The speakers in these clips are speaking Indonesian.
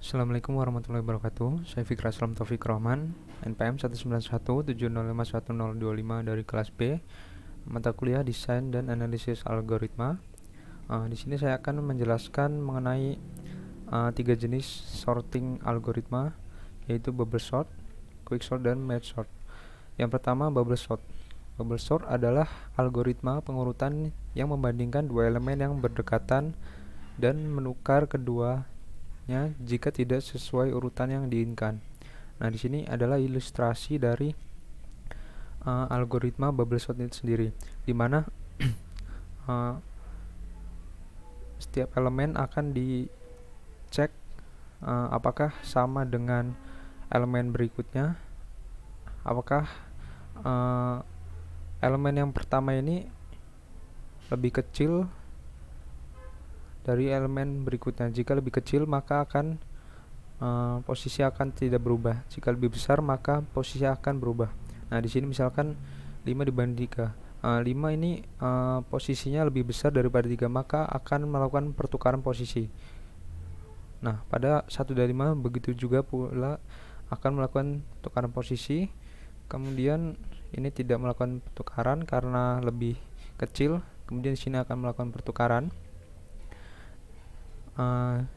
Assalamualaikum warahmatullahi wabarakatuh. Saya Fikra Aslam Taufik Rahman, NPM 19170511025 dari kelas B, mata kuliah Desain dan Analisis Algoritma. Di sini saya akan menjelaskan mengenai tiga jenis sorting algoritma, yaitu bubble sort, quicksort, dan merge sort. Yang pertama, bubble sort. Bubble sort adalah algoritma pengurutan yang membandingkan dua elemen yang berdekatan dan menukar keduanya jika tidak sesuai urutan yang diinginkan. Nah, di sini adalah ilustrasi dari algoritma bubble sort itu sendiri, di mana setiap elemen akan dicek apakah sama dengan elemen berikutnya, apakah elemen yang pertama ini lebih kecil dari elemen berikutnya. Jika lebih kecil, maka akan posisi akan tidak berubah. Jika lebih besar, maka posisi akan berubah. Nah, di sini misalkan 5 dibanding 3. 5 ini posisinya lebih besar daripada 3, maka akan melakukan pertukaran posisi. Nah, pada 1 dari 5 begitu juga pula akan melakukan pertukaran posisi. Kemudian ini tidak melakukan pertukaran karena lebih kecil. Kemudian di sini akan melakukan pertukaran.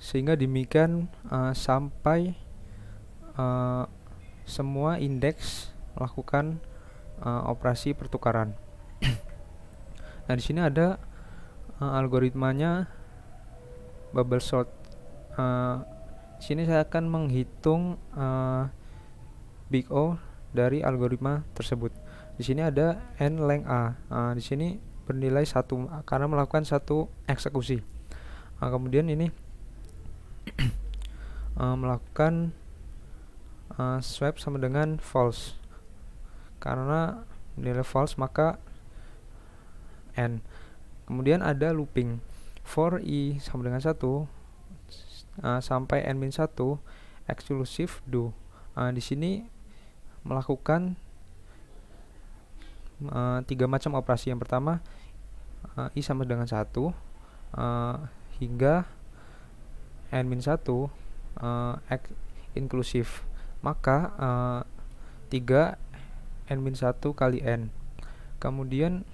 Sehingga demikian sampai semua indeks melakukan operasi pertukaran. Nah, di sini ada algoritmanya bubble sort. Di sini saya akan menghitung big O dari algoritma tersebut. Di sini ada n length a. Di sini bernilai 1 karena melakukan satu eksekusi. Kemudian ini melakukan swap sama dengan false. Karena nilai false maka n. Kemudian ada looping. For i sama dengan 1 sampai n-1 exclusive do. Di sini melakukan 3 macam operasi. Yang pertama, i sama dengan 1 hingga n-1 inklusif, maka 3 n-1 kali n. Kemudian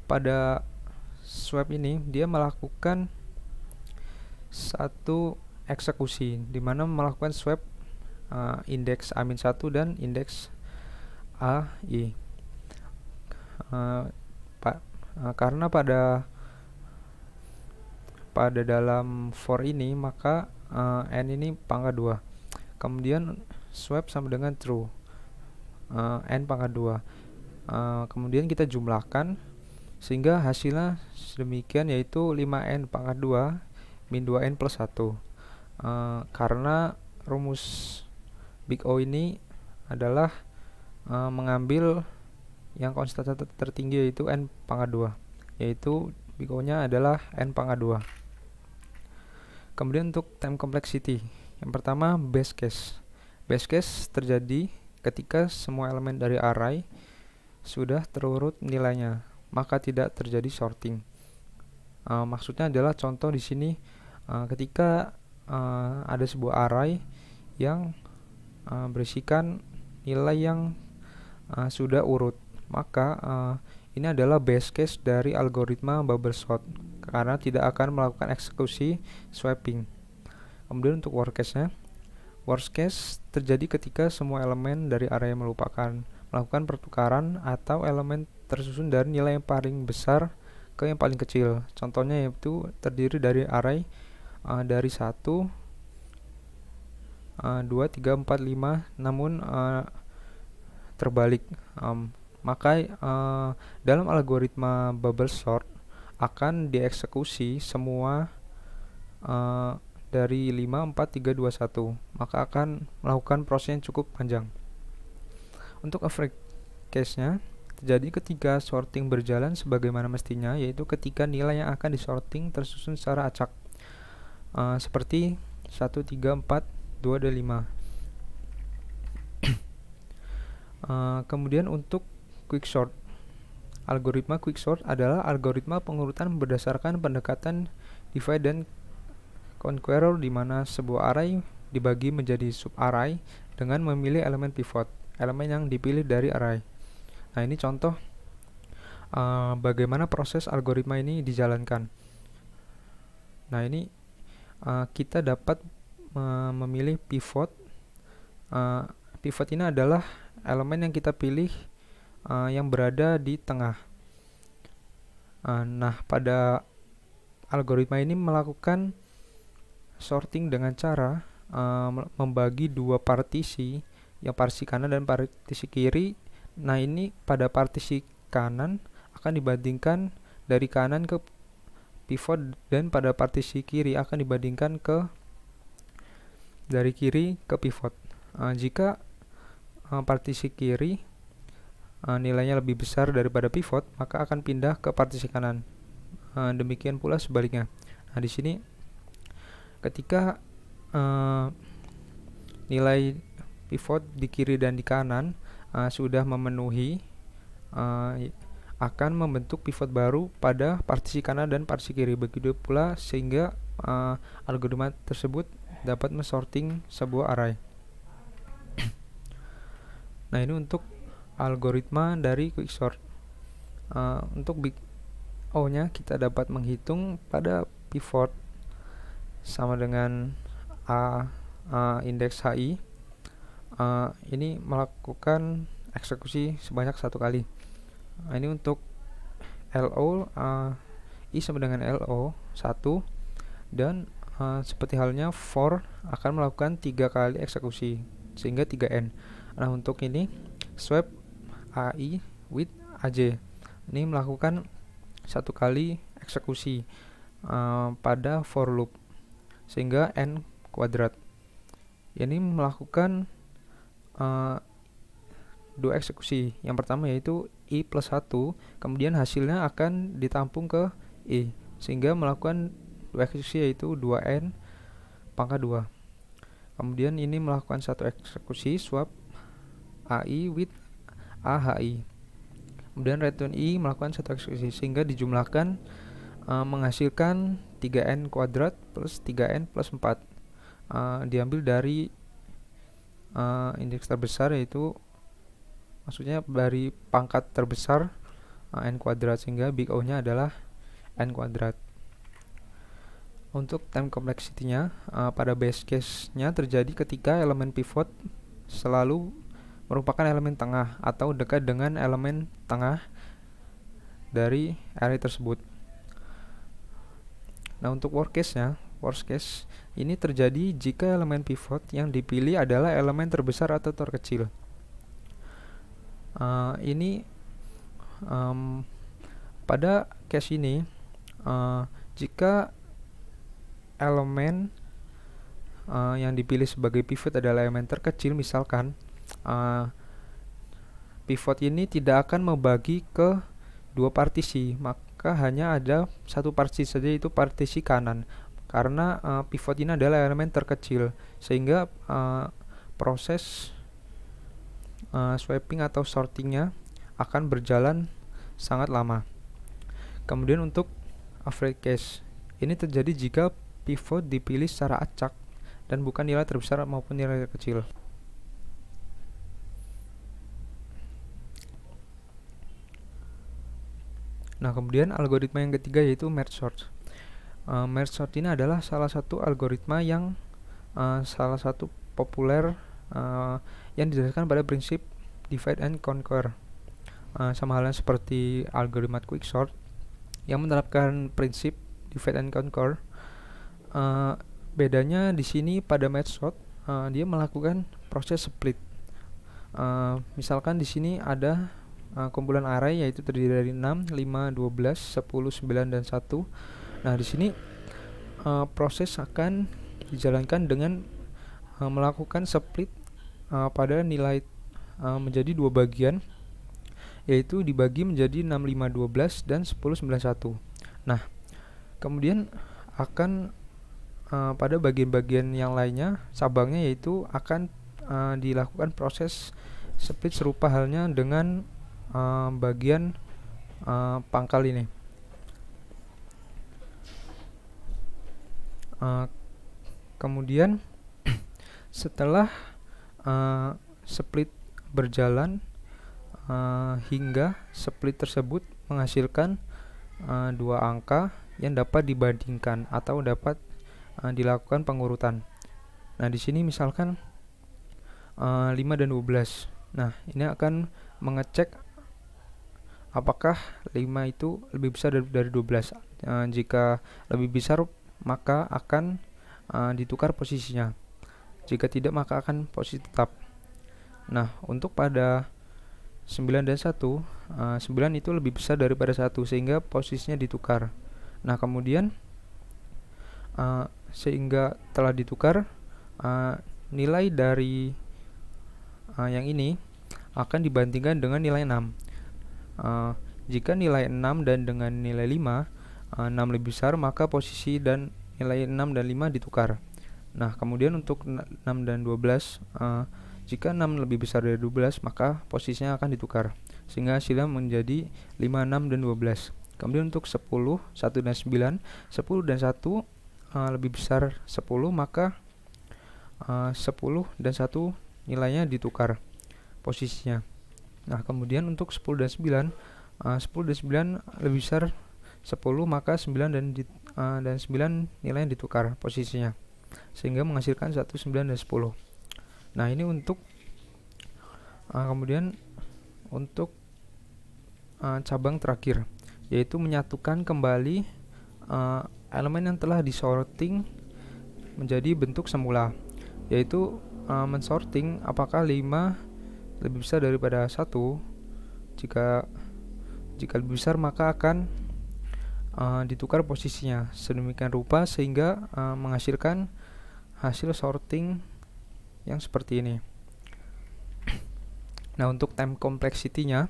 pada swap ini dia melakukan satu eksekusi, di mana melakukan swap indeks a-1 dan indeks ai. Karena pada dalam for ini maka n ini pangkat 2. Kemudian swap sama dengan true, n pangkat 2. Kemudian kita jumlahkan sehingga hasilnya sedemikian, yaitu 5n pangkat 2 min 2n plus 1. Karena rumus big O ini adalah mengambil yang konstan tertinggi, yaitu n pangkat 2, yaitu big O nya adalah n pangkat 2. Kemudian untuk time complexity, yang pertama base case. Base case terjadi ketika semua elemen dari array sudah terurut nilainya, maka tidak terjadi sorting. Maksudnya adalah contoh di sini ketika ada sebuah array yang berisikan nilai yang sudah urut, maka ini adalah base case dari algoritma bubble sort karena tidak akan melakukan eksekusi swapping. Kemudian untuk worst case-nya, worst case terjadi ketika semua elemen dari array melakukan pertukaran atau elemen tersusun dari nilai yang paling besar ke yang paling kecil. Contohnya yaitu terdiri dari array dari 1, 2, 3, 4, 5, namun terbalik. Maka dalam algoritma bubble sort akan dieksekusi semua dari 5, 4, 3, 2, 1, maka akan melakukan proses yang cukup panjang. Untuk average case-nya terjadi ketika sorting berjalan sebagaimana mestinya, yaitu ketika nilai yang akan disorting tersusun secara acak, seperti 1, 3, 4, 2, dan 5. Kemudian untuk quicksort. Algoritma quicksort adalah algoritma pengurutan berdasarkan pendekatan divide dan conqueror, di mana sebuah array dibagi menjadi subarray dengan memilih elemen pivot, elemen yang dipilih dari array. Nah, ini contoh bagaimana proses algoritma ini dijalankan. Nah, ini kita dapat memilih pivot. Pivot ini adalah elemen yang kita pilih yang berada di tengah. Nah, pada algoritma ini melakukan sorting dengan cara membagi dua partisi, yang partisi kanan dan partisi kiri. Nah, ini pada partisi kanan akan dibandingkan dari kanan ke pivot, dan pada partisi kiri akan dibandingkan ke dari kiri ke pivot. Jika partisi kiri nilainya lebih besar daripada pivot, maka akan pindah ke partisi kanan. Demikian pula sebaliknya. Nah, di sini ketika nilai pivot di kiri dan di kanan sudah memenuhi, akan membentuk pivot baru pada partisi kanan dan partisi kiri. Begitu pula sehingga algoritma tersebut dapat mensorting sebuah array. Nah, ini untuk algoritma dari quicksort. Untuk big O nya kita dapat menghitung pada pivot sama dengan indeks HI. Ini melakukan eksekusi sebanyak satu kali. Nah, ini untuk LO, I sama dengan LO 1, dan seperti halnya for akan melakukan 3 kali eksekusi sehingga 3N. Nah, untuk ini swap AI with AJ ini melakukan satu kali eksekusi pada for loop sehingga N kuadrat. Ini melakukan dua eksekusi. Yang pertama yaitu I plus 1, kemudian hasilnya akan ditampung ke I sehingga melakukan dua eksekusi yaitu 2N pangkat 2. Kemudian ini melakukan satu eksekusi swap AI with AHI. Kemudian return I melakukan satu eksekusi sehingga dijumlahkan menghasilkan 3N kuadrat plus 3N plus 4. Diambil dari indeks terbesar, yaitu maksudnya dari pangkat terbesar N kuadrat, sehingga big O nya adalah N kuadrat. Untuk time complexity-nya pada base case-nya terjadi ketika elemen pivot selalu merupakan elemen tengah atau dekat dengan elemen tengah dari array tersebut. Nah, untuk worst case ini terjadi jika elemen pivot yang dipilih adalah elemen terbesar atau terkecil. Pada case ini, jika elemen yang dipilih sebagai pivot adalah elemen terkecil, misalkan pivot ini tidak akan membagi ke dua partisi, maka hanya ada satu partisi saja, yaitu partisi kanan, karena pivot ini adalah elemen terkecil, sehingga proses swapping atau sortingnya akan berjalan sangat lama. Kemudian untuk average case, ini terjadi jika pivot dipilih secara acak dan bukan nilai terbesar maupun nilai terkecil. Nah, kemudian algoritma yang ketiga yaitu merge sort. Merge sort ini adalah salah satu algoritma yang salah satu populer yang didasarkan pada prinsip divide and conquer. Sama halnya seperti algoritma quicksort yang menerapkan prinsip divide and conquer. Bedanya di sini pada merge sort dia melakukan proses split. Misalkan di sini ada kumpulan array yaitu terdiri dari 6, 5, 12, 10, 9 dan 1. Nah, di sini proses akan dijalankan dengan melakukan split pada nilai menjadi dua bagian, yaitu dibagi menjadi 6, 5, 12 dan 10, 9, 1. Nah, kemudian akan pada bagian-bagian yang lainnya, cabangnya, yaitu akan dilakukan proses split serupa halnya dengan bagian pangkal ini. Kemudian Setelah split berjalan hingga split tersebut menghasilkan dua angka yang dapat dibandingkan atau dapat dilakukan pengurutan. Nah, di sini misalkan 5 dan 12. Nah, ini akan mengecek apakah 5 itu lebih besar dari 12. Jika lebih besar, maka akan ditukar posisinya. Jika tidak, maka akan posisi tetap. Nah, untuk pada 9 dan 1, 9 itu lebih besar daripada 1, sehingga posisinya ditukar. Nah, kemudian sehingga telah ditukar, nilai dari yang ini akan dibandingkan dengan nilai 6. Jika nilai 6 dan dengan nilai 5, 6 lebih besar, maka posisi dan nilai 6 dan 5 ditukar. Nah, kemudian untuk 6 dan 12, jika 6 lebih besar dari 12, maka posisinya akan ditukar, sehingga hasilnya menjadi 5, 6, dan 12. Kemudian untuk 10, 1 dan 9, 10 dan 1 lebih besar 10, maka 10 dan 1 nilainya ditukar posisinya. Nah, kemudian untuk 10 dan 9, 10 dan 9 lebih besar 10, maka 9 dan 9 nilainya ditukar posisinya, sehingga menghasilkan 1, 9, dan 10. Nah, ini untuk kemudian untuk cabang terakhir, yaitu menyatukan kembali elemen yang telah disorting menjadi bentuk semula, yaitu mensorting apakah 5 lebih besar daripada 1. Jika lebih besar, maka akan ditukar posisinya sedemikian rupa sehingga menghasilkan hasil sorting yang seperti ini. Nah, untuk time complexity-nya,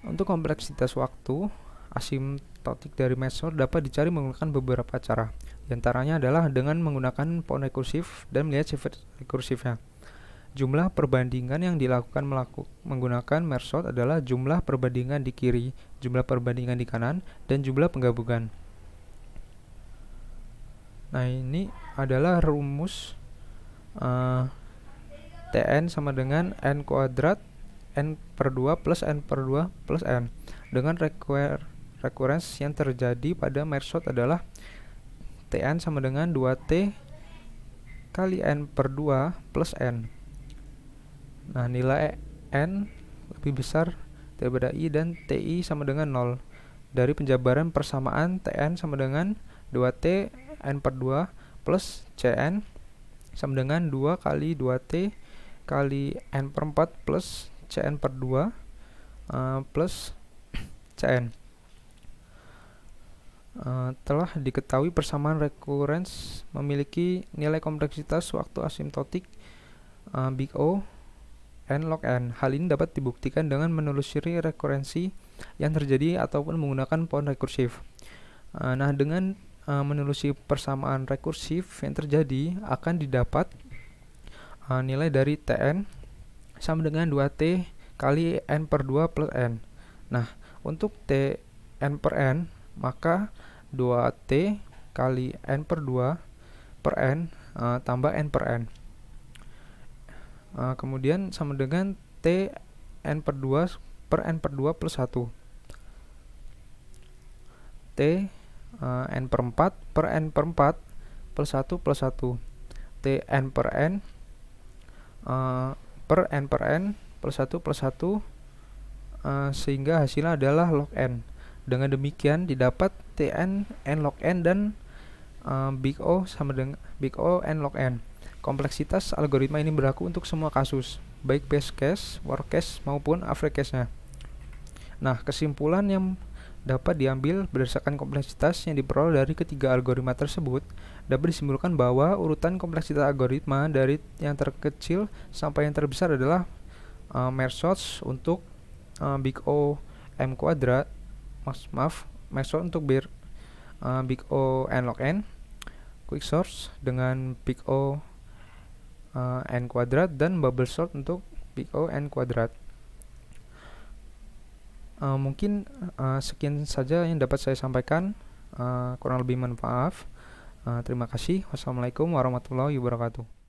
untuk kompleksitas waktu asimtotik dari merge-sort dapat dicari menggunakan beberapa cara. Di antaranya adalah dengan menggunakan pound rekursif dan melihat sifat rekursifnya. Jumlah perbandingan yang dilakukan menggunakan merge-sort adalah jumlah perbandingan di kiri, jumlah perbandingan di kanan, dan jumlah penggabungan. Nah, ini adalah rumus Tn sama dengan n kuadrat n per 2 plus n per 2 plus n, dengan recurrence yang terjadi pada merge-sort adalah Tn sama dengan 2t kali n per 2 plus n. Nah, nilai n lebih besar daripada i dan ti sama dengan 0 dari penjabaran persamaan Tn sama dengan 2t n per 2 plus cn sama dengan 2 kali 2t kali n per 4 plus cn per 2 plus cn. Telah diketahui persamaan recurrence memiliki nilai kompleksitas waktu asimtotik big O n log n. Hal ini dapat dibuktikan dengan menelusuri rekurensi yang terjadi ataupun menggunakan pound rekursif. Nah, dengan menelusuri persamaan rekursif yang terjadi, akan didapat nilai dari Tn sama dengan 2t kali n per 2 plus n. Nah, untuk t n per n, maka 2t kali n per 2 per n tambah n per n. Kemudian sama dengan t n per 2 per n per 2 plus 1. T n per 4 per n per 4 plus 1 plus 1. T n per n per n per n plus 1 plus 1, sehingga hasilnya adalah log n. Dengan demikian didapat Tn n log n dan big O sama dengan big O n log n. Kompleksitas algoritma ini berlaku untuk semua kasus, baik best case, worst case, maupun average case-nya. Nah, kesimpulan yang dapat diambil berdasarkan kompleksitas yang diperoleh dari ketiga algoritma tersebut dapat disimpulkan bahwa urutan kompleksitas algoritma dari yang terkecil sampai yang terbesar adalah merge-sort untuk big O m kuadrat, merge-sort untuk big O n log n, quicksort dengan big O n kuadrat, dan bubble sort untuk big O n kuadrat. Mungkin sekian saja yang dapat saya sampaikan. Kurang lebih mohon maaf. Terima kasih. Wassalamualaikum warahmatullahi wabarakatuh.